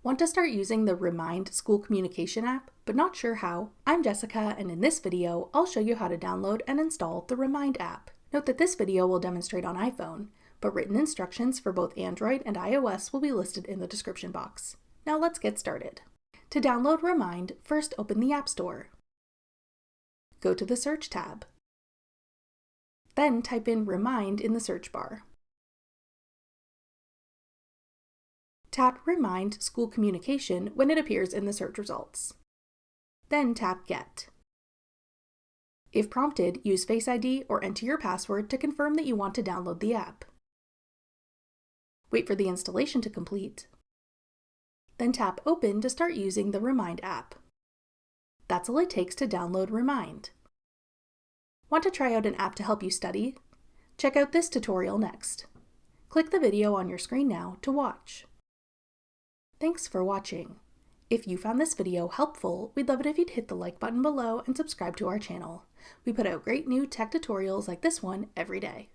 Want to start using the Remind School Communication app, but not sure how? I'm Jessica, and in this video, I'll show you how to download and install the Remind app. Note that this video will demonstrate on iPhone, but written instructions for both Android and iOS will be listed in the description box. Now let's get started. To download Remind, first open the App Store. Go to the Search tab. Then type in Remind in the search bar. Tap Remind School Communication when it appears in the search results. Then tap Get. If prompted, use Face ID or enter your password to confirm that you want to download the app. Wait for the installation to complete. Then tap Open to start using the Remind app. That's all it takes to download Remind. Want to try out an app to help you study? Check out this tutorial next. Click the video on your screen now to watch. Thanks for watching. If you found this video helpful, we'd love it if you'd hit the like button below and subscribe to our channel. We put out great new tech tutorials like this one every day.